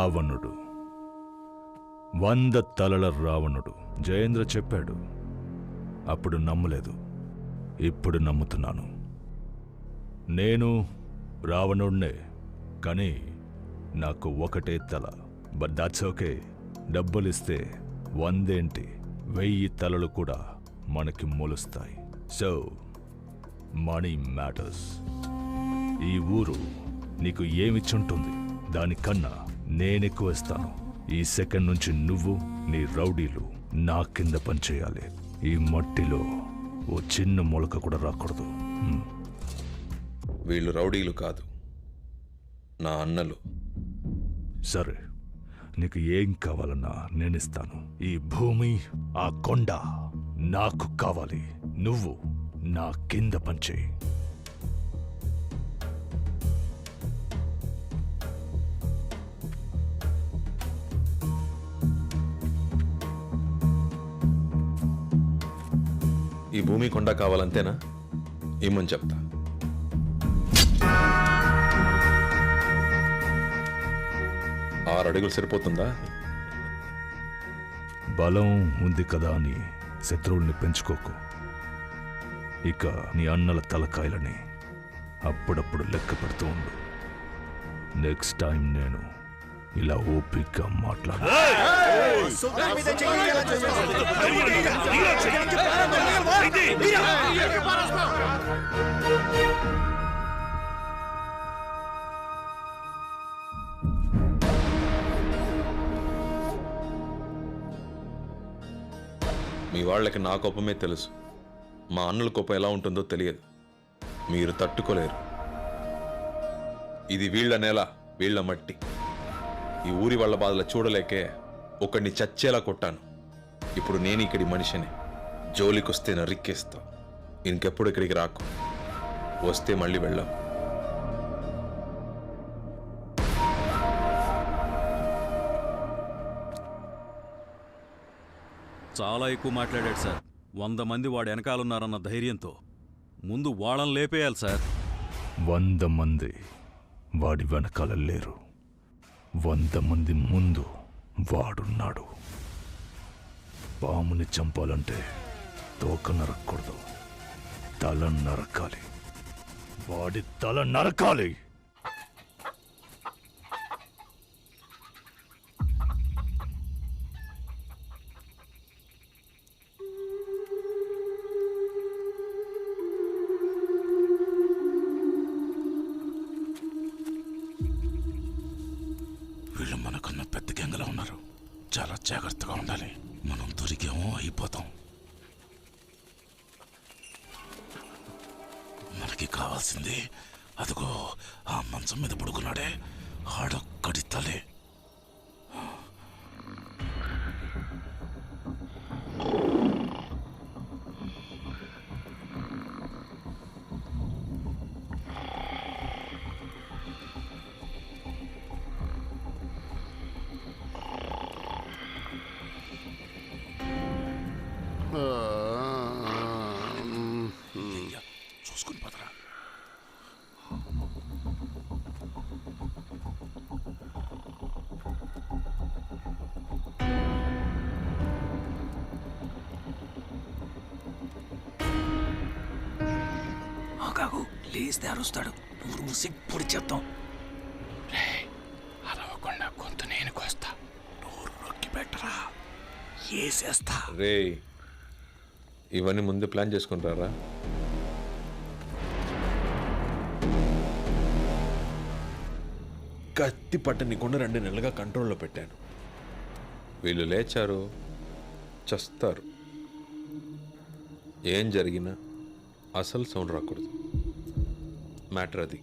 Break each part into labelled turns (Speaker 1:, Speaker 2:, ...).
Speaker 1: రావణుడు, 100 తలల రావణుడు. జయేంద్ర చెప్పాడు. అప్పుడు నమ్మలేదు, ఇప్పుడు నమ్ముతున్నాను. నేను రావణుడినే, కానీ నాకు ఒకటే తల. But that's okay. డబ్బులిస్తే 100 ఏంటి, 1000 తలలు కూడా మనకి మొలుస్తాయి. So money matters. ఈ ఊరు నీకు ఏమిచ్చుంటుంది, దానికన్నా నేనెక్కువ ఇస్తాను. ఈ సెకండ్ నుంచి నువ్వు, నీ రౌడీలు నా కింద పనిచేయాలి. ఈ మట్టిలో ఓ చిన్న మొలక కూడా రాకూడదు.
Speaker 2: వీళ్ళు రౌడీలు కాదు, నా అన్నలు.
Speaker 1: సరే, నీకు ఏం కావాలన్నా నేనిస్తాను. ఈ భూమి, ఆ కొండ నాకు కావాలి. నువ్వు నా కింద పనిచేయి.
Speaker 2: ఈ భూమి కొండ కావాలంతేనా? ఏమని చెప్తా. ఆరు అడుగులు సరిపోతుందా?
Speaker 1: బలం ఉంది కదా అని శత్రువుల్ని పెంచుకోకు. ఇక నీ అన్నల తలకాయలని అప్పుడప్పుడు లెక్క పెడుతూ ఉండు. నెక్స్ట్ టైం నేను ఇలా ఓపిగ్గా మాట్లాడు.
Speaker 2: మీ వాళ్ళకి నా కోపమే తెలుసు, మా అన్నల కోపం ఎలా ఉంటుందో తెలియదు. మీరు తట్టుకోలేరు. ఇది వీళ్ళ నేల, వీళ్ళ మట్టి. ఈ ఊరి వాళ్ళ బాధలు చూడలేకే ఒకడిని చచ్చేలా కొట్టాను. ఇప్పుడు నేను ఇక్కడి మనిషిని. జోలికొస్తే నరిక్కేస్తా. ఇంకెప్పుడు ఇక్కడికి రాకు. వస్తే మళ్ళీ వెళ్ళాం.
Speaker 3: చాలా ఎక్కువ మాట్లాడాడు సార్. 100 మంది వాడు వెనకాలన్నారన్న ధైర్యంతో ముందు వాళ్ళని లేపేయాలి సార్.
Speaker 1: 100 మంది వాడి వెనకాల లేరు. 100 మంది ముందు వాడున్నాడు. పాముని చంపాలంటే తోక నరక్కూడదు, తల నరకాలి. వాడి తల నరకాలి.
Speaker 4: వీళ్ళు మనకన్నా పెద్ద గ్యాంగ్లా ఉన్నారు. చాలా జాగ్రత్తగా ఉండాలి. మనం దొరికేమో అయిపోతాం. మనకి కావాల్సింది అదిగో ఆ మంచం మీద పడుకున్నాడే, ఆడొక్కడి తలే. చూసుకుని పదరా.
Speaker 5: ఆగాగు, లేస్తే అరుస్తాడు. ఊరు మూసి పొడి చేద్దాం.
Speaker 4: అరవకుండా గొంతు నేను కోస్తా. నోరు నొక్కి పెట్టరా, ఏసేస్తా.
Speaker 2: రే, ఇవన్నీ ముందు ప్లాన్ చేసుకుంటారా? కత్తి పట్టనికుండా 2 నెలలుగా కంట్రోల్లో పెట్టాను. వీళ్ళు లేచారు, చస్తారు. ఏం జరిగినా అసలు సౌండ్ రాకూడదు. మ్యాటర్ అది.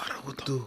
Speaker 4: అరవద్దు.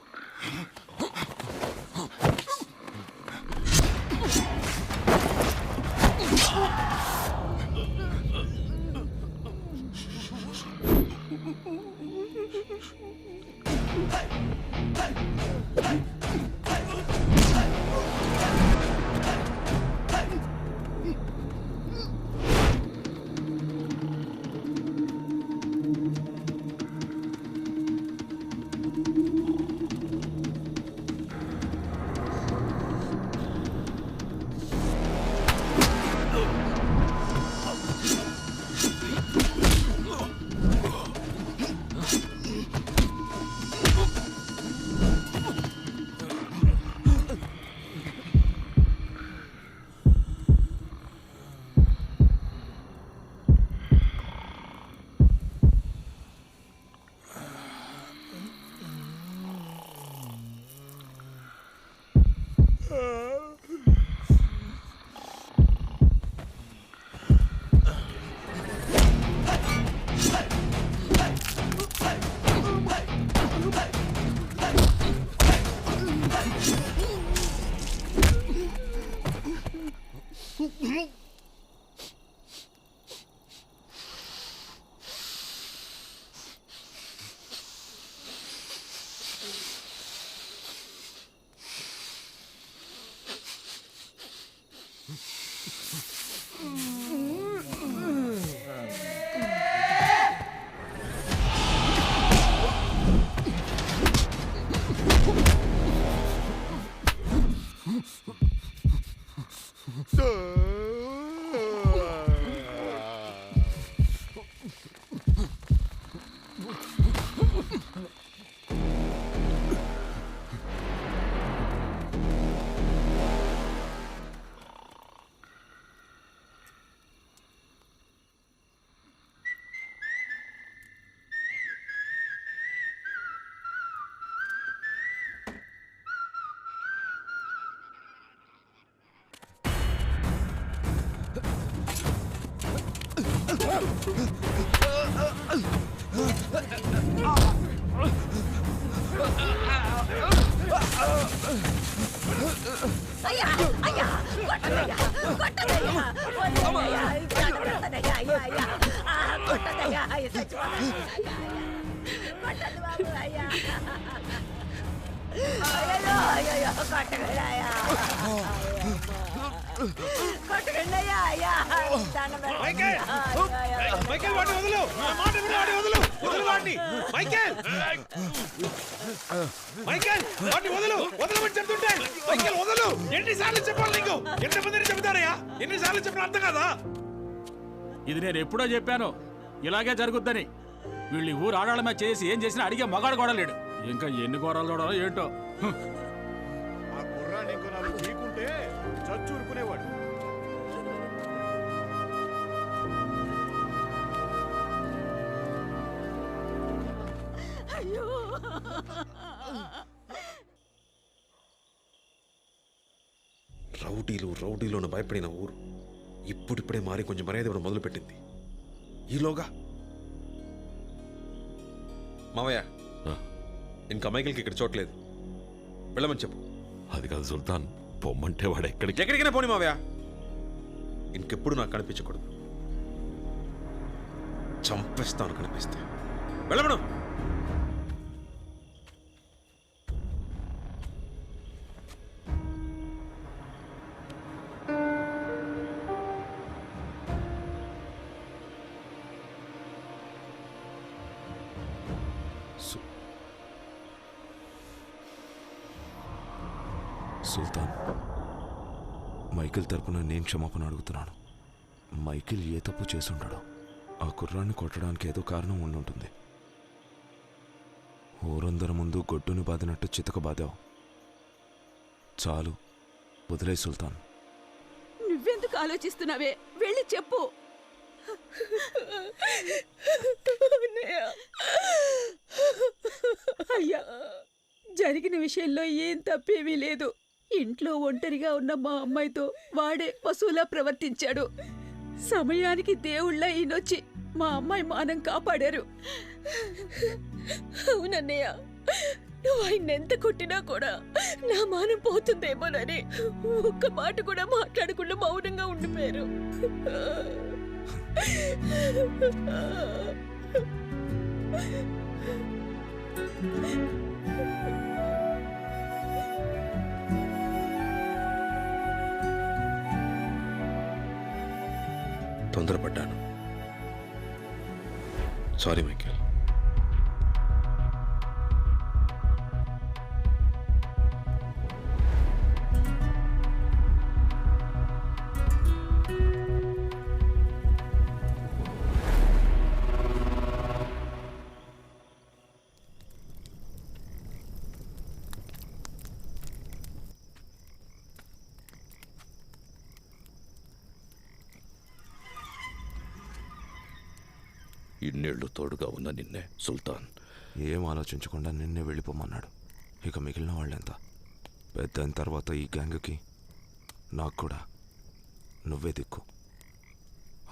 Speaker 6: అయ్యా అయ్యా కొట్టదయ్యా కొట్టదయ్యా కొట్టదయ్యా కొట్టదయ్యా అయ్యా అయ్యా కొట్టదయ్యా అయ్యా చచ్చిపోతాయ్యా కొట్టదు బాబు అయ్యా అయ్యో అయ్యో కొట్టగలయ్యా కొట్టగండయ్యా అయ్యా
Speaker 7: మైకేల్ వాడిని వదలు మాట విని వాడిని వదలు వదలు వాడిని మైకేల్ మైకేల్ వాడిని వదలు వదలమని చెప్తుంటే మైకేల్ వదలు ఎన్నిసార్లు చెప్పాలి నీకు ఎంతమందిని చెబుతారయ్యా ఎన్నిసార్లు చెప్పిన అర్థం కాదా
Speaker 8: ఇది నేను ఎప్పుడో చెప్పాను ఇలాగే జరుగుద్దని వీళ్ళు ఊరు ఆడాళ్ళమే చేసి ఏం చేసినా అడిగే మగాడు కూడా లేడు ఇంకా ఎన్ని ఘోరాలు చూడాలో ఏంటో
Speaker 7: ఆ కుర్రాన్ని ఇంకో నాలుగు చీకుంటే చచ్చూరుకునేవాడు
Speaker 6: అయ్యో
Speaker 2: రౌడీలోను భయపడిన ఊరు ఇప్పుడిప్పుడే మారి కొంచెం మర్యాద ఇవ్వడం మొదలుపెట్టింది. ఈలోగా మావయ్య ఇంకా మైకిల్కి ఇక్కడ చోట్లేదు, వెళ్ళమని చెప్పు.
Speaker 4: అది కాదు సుల్తాన్, పొమ్మంటే వాడు
Speaker 2: ఎక్కడికైనా పోనీ మావయ్య, ఇంకెప్పుడు నాకు కనిపించకూడదు. చంపేస్తాను కనిపిస్తే. వెళ్ళమను.
Speaker 4: సుల్తాన్, మైకిల్ తరపున నేను క్షమాపణ అడుగుతున్నాను. మైకిల్ ఏ తప్పు చేసుంటాడో. ఆ కుర్రాన్ని కొట్టడానికి ఏదో కారణం ఉండుంటుంది. ఊరందరి ముందు గొడ్డును బాదినట్టు చితక బాదావు. చాలు, వదిలే సుల్తాన్.
Speaker 6: నువ్వెందుకు ఆలోచిస్తున్నావే, వెళ్ళి చెప్పు. అయ్యా, జరిగిన విషయంలో ఏం తప్పేమీ లేదు. ఇంట్లో ఒంటరిగా ఉన్న మా అమ్మాయితో వాడే పశువులా ప్రవర్తించాడు. సమయానికి దేవుళ్ళ ఈయనొచ్చి మా అమ్మాయి మానం కాపాడారు. అవునన్నయ్య, నువ్వు ఆయన ఎంత కొట్టినా కూడా నా మానం పోతుందేమోనని ఒక్క మాట కూడా మాట్లాడకుండా మౌనంగా ఉండిపోయారు.
Speaker 2: తొందరపడ్డాను. Sorry Michael.
Speaker 1: ఇన్నేళ్లు తోడుగా ఉన్న నిన్నే సుల్తాన్.
Speaker 4: ఏం ఆలోచించకుండా నిన్నే వెళ్ళిపోమన్నాడు. ఇక మిగిలిన వాళ్ళెంత? పెద్ద అయిన తర్వాత ఈ గ్యాంగ్కి నాకు కూడా నువ్వే దిక్కు.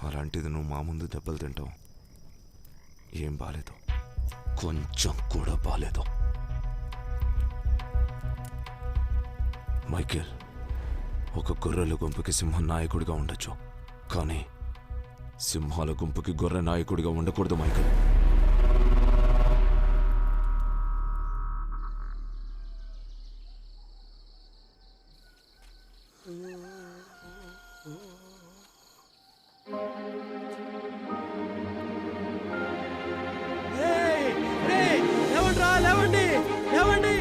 Speaker 4: అలాంటిది నువ్వు మా ముందు దెబ్బలు తింటావు. ఏం బాలేదు, కొంచెం కూడా బాలేదు. మైకేల్, ఒక గొర్రెల గుంపుకి సింహం నాయకుడిగా ఉండొచ్చు, కానీ సింహాల గుంపుకి గొర్రె నాయకుడిగా ఉండకూడదు మైకేల్.
Speaker 5: లేవండి లేవండి.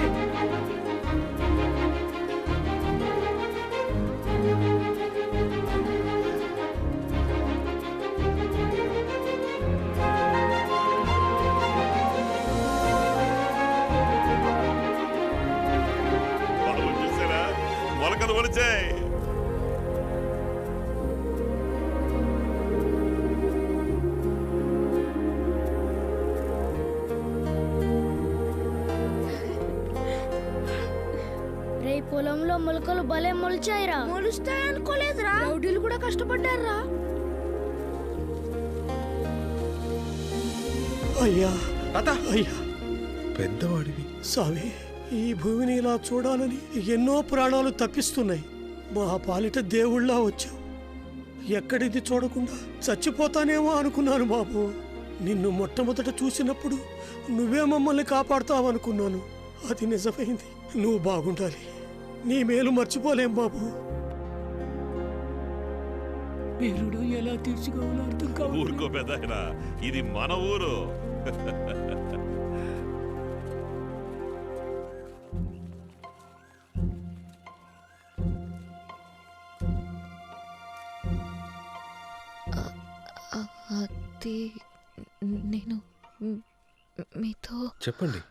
Speaker 7: చూసారా, మొలకలు మొలిచాయి.
Speaker 9: పొలంలో మొలకలు భలే మొలిచాయిరా. మొలుస్తాయనుకోలేదురా. రౌడీలు కూడా కష్టపడ్డారా.
Speaker 5: అయ్యా
Speaker 2: తాత,
Speaker 5: అయ్యా
Speaker 2: పెద్దవాడివి.
Speaker 5: స్వామి, ఈ భూమిని ఇలా చూడాలని ఎన్నో ప్రాణాలు తప్పిస్తున్నాయి. మా పాలిట దేవుళ్ళా వచ్చావు. ఎక్కడిది చూడకుండా చచ్చిపోతానేమో అనుకున్నాను బాబు. నిన్ను మొట్టమొదట చూసినప్పుడు నువ్వే మమ్మల్ని కాపాడుతావనుకున్నాను. అది నిజమైంది. నువ్వు బాగుండాలి. నీ మేలు మర్చిపోలేం బాబు. పేరుడు ఎలా తీర్చుకోవాలో అర్థం కాదు.
Speaker 7: ఊరుకో పెద్దాయనా, ఇది మన ఊరు.
Speaker 9: అది నేను మీతో
Speaker 2: చెప్పండి.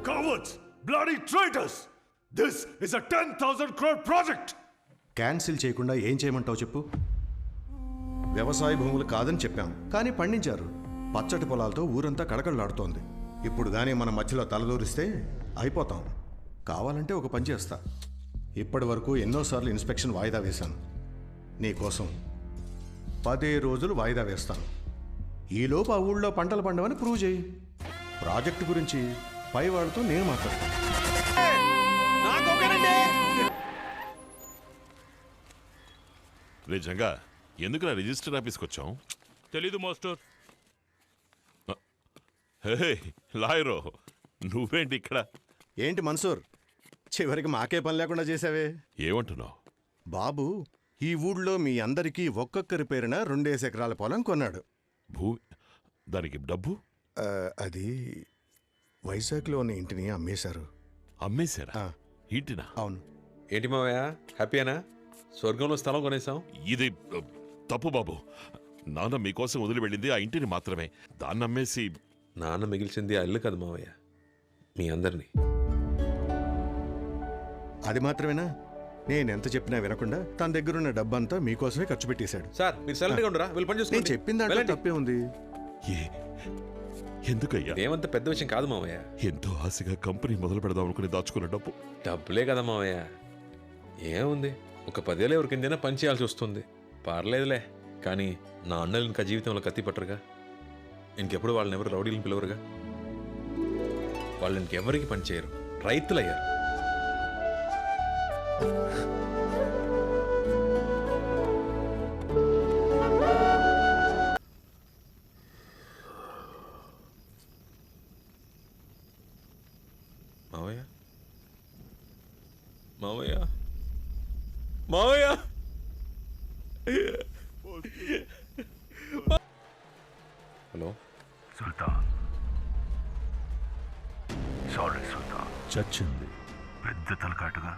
Speaker 1: Cowards! Bloody traitors! This is a 10,000 crore project!
Speaker 10: Cancel చేయకుండా ఏం చేయమంటావు చెప్పు. వ్యవసాయ భూములు కాదని చెప్పాం, కానీ పండించారు. పచ్చటి పొలాలతో ఊరంతా కడకడలాడుతోంది. ఇప్పుడు కానీ మన మధ్యలో తలదూరిస్తే అయిపోతాం. కావాలంటే ఒక పని చేస్తా. ఇప్పటి వరకు ఎన్నోసార్లు ఇన్స్పెక్షన్ వాయిదా వేశాను. నీకోసం 10 రోజులు వాయిదా వేస్తాను. ఈలోపు ఆ ఊళ్ళో పంటలు పండవని ప్రూవ్ చేయి. ప్రాజెక్టు గురించి పై వాళ్ళతో నేను మాట్లాడతాను.
Speaker 7: నిజంగా ఎందుకు రిజిస్టర్ ఆఫీస్కి వచ్చాం?
Speaker 8: తెలీదు మాస్టర్.
Speaker 7: హే లాయరో, నువ్వేంటి ఇక్కడ?
Speaker 10: ఏంటి మన్సూర్, చివరికి మాకే పని లేకుండా చేసావే.
Speaker 7: ఏమంటున్నావు?
Speaker 10: బాబు ఈ ఊళ్ళో మీ అందరికీ ఒక్కొక్కరి పేరున 2 ఎకరాల పొలం కొన్నాడు.
Speaker 7: దానికి డబ్బు?
Speaker 10: అది వైజాగ్లో ఉన్న ఇంటిని అమ్మేశారు.
Speaker 7: అమ్మేశారా? ఇంటినా?
Speaker 10: అవును.
Speaker 2: ఏంటి మావయ్య, హ్యాపీయేనా? స్వర్గంలో స్థలం కొనేసాం.
Speaker 7: ఇది తప్పు బాబు. నాన్న మీకోసం వదిలి వెళ్ళింది ఆ ఇంటిని మాత్రమే. దాన్ని అమ్మేసి
Speaker 2: నాన్న మిగిల్చింది ఆ ఇల్లు కదా మావయ్య, మీ అందరినీ.
Speaker 10: అది మాత్రమేనా? నేనెంత చెప్పినా వినకుండా తన దగ్గరున్న డబ్బంతా మీకోసమే ఖర్చు పెట్టేశాడు.
Speaker 2: సార్ మీరు సైలెంట్గా ఉండరా, వీళ్ళు పని
Speaker 10: నేను
Speaker 2: చూసుకోండి.
Speaker 10: చెప్పిన దాంట్లో తప్పే ఉంది.
Speaker 7: ఎందుకయ్యా?
Speaker 2: ఏమంత పెద్ద విషయం కాదు మావయ్య.
Speaker 7: ఎంతో ఆశగా కంపెనీ మొదలు పెడదాం అనుకుని దాచుకున్న డబ్బు.
Speaker 2: డబ్బులే కదా మావయ్య, ఏముంది, ఒక 10 ఏళ్ళు ఎవరికిందైనా పని చేయాల్సి వస్తుంది. పర్లేదులే. కానీ నా అన్నలు ఇంకా జీవితంలో కత్తి పట్టరుగా. ఇంకెప్పుడు వాళ్ళని ఎవరు రౌడీలను పిలవరుగా. వాళ్ళు ఇంకెవరికి పని చేయరు. రైతులయ్యారు. మావయ్య మావయ్య మావయ్య హలో
Speaker 1: సుల్తాన్, సారీ సుల్తాన్. చచ్చింది పెద్ద తలకాటుగా